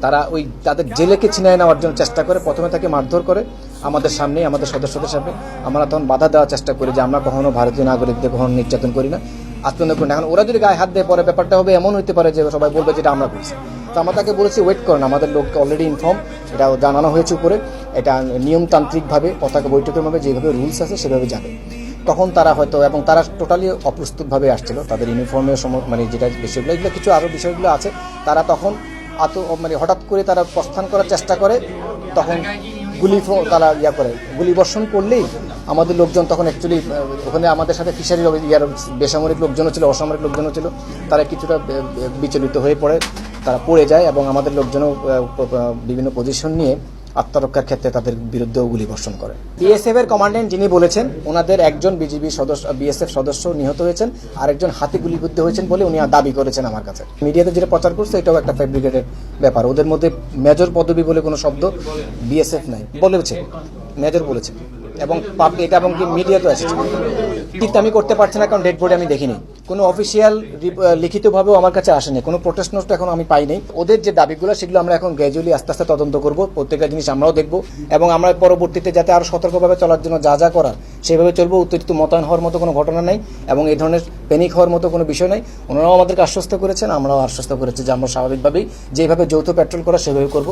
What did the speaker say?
তারা ওই তাদের জেলেকে ছিনিয়ে নেওয়ার জন্য চেষ্টা করে, প্রথমে তাকে মারধর করে আমাদের সামনে, আমাদের সদস্যদের সামনে। আমরা তখন বাধা দেওয়ার চেষ্টা করি যে আমরা কখনো ভারতীয় নাগরিকদের কখনো নির্যাতন করি না, আত্মনির্ভর করি না। এখন ওরা যদি গায়ে হাত দিয়ে পরে ব্যাপারটা হবে এমন হতে পারে যে সবাই বলবে যেটা আমরা করছি। তো আমরা তাকে বলেছি ওয়েট করেন, আমাদের লোককে অলরেডি ইনফর্ম, এটা জানানো হয়েছে উপরে, এটা নিয়মতান্ত্রিকভাবে পতাকা বৈঠকের ভাবে যেভাবে রুলস আছে সেভাবে যাবে। তখন তারা হয়তো, এবং তারা টোটালি অপ্রস্তুতভাবে আসছিল, তাদের ইউনিফর্মের মানে যেটা বিষয়গুলো, এগুলো কিছু আরও বিষয়গুলো আছে। তারা তখন মানে হঠাৎ করে তারা প্রস্থান করার চেষ্টা করে, তখন তারা করে গুলি বর্ষণ করলেই আমাদের লোকজন তখন অ্যাকচুয়ালি ওখানে আমাদের সাথে ফিশারির বেসামরিক লোকজনও ছিল, অসামরিক লোকজনও ছিল, তারা কিছুটা বিচলিত হয়ে পড়ে, তারা পড়ে যায় এবং আমাদের লোকজনও বিভিন্ন পজিশন নিয়ে আত্মরক্ষার ক্ষেত্রে তাদের বিরুদ্ধেও গুলি বর্ষণ করে। বিএসএফ এর কমান্ড্যান্ট যিনি বলেছেন, ওনাদের একজন বিএসএফ সদস্য নিহত হয়েছেন, আরেকজন হাতে গুলিবিদ্ধ হয়েছেন বলে উনি দাবি করেছেন আমার কাছে। মিডিয়াতে যেটা প্রচার করছে এটাও একটা ফ্যাব্রিকেটেড ব্যাপার। ওদের মধ্যে মেজর পদবি বলে কোনো শব্দ বিএসএফ নাই বলেছে, মেজর বলেছে, এবং এটা এবং কি মিডিয়াতে এসেছে। কিন্তু আমি করতে পারছি না কারণ ডেড বডি আমি দেখিনি, কোনো অফিসিয়াল লিখিতভাবেও আমার কাছে আসেনি, কোনো প্রোটেস্ট নোট এখন আমি পাইনি। ওদের যে দাবিগুলো সেগুলো আমরা এখন গ্র্যাজুয়ালি আস্তে আস্তে তদন্ত করব, প্রত্যেকটা জিনিস আমরাও দেখব, এবং আমরা পরবর্তীতে যাতে আরও সতর্কভাবে চলার জন্য যা যা করার সেভাবে চলবো। উত্তেজিত মোতায়েন হওয়ার মতো কোনো ঘটনা নাই এবং এই ধরনের প্যানিক হওয়ার মতো কোনো বিষয় নাই। ওনারাও আমাদেরকে আশ্বস্ত করেছেন, আমরাও আশ্বস্ত করেছি যে আমরা স্বাভাবিকভাবেই যেভাবে যৌথ পেট্রোল করা সেভাবে করব।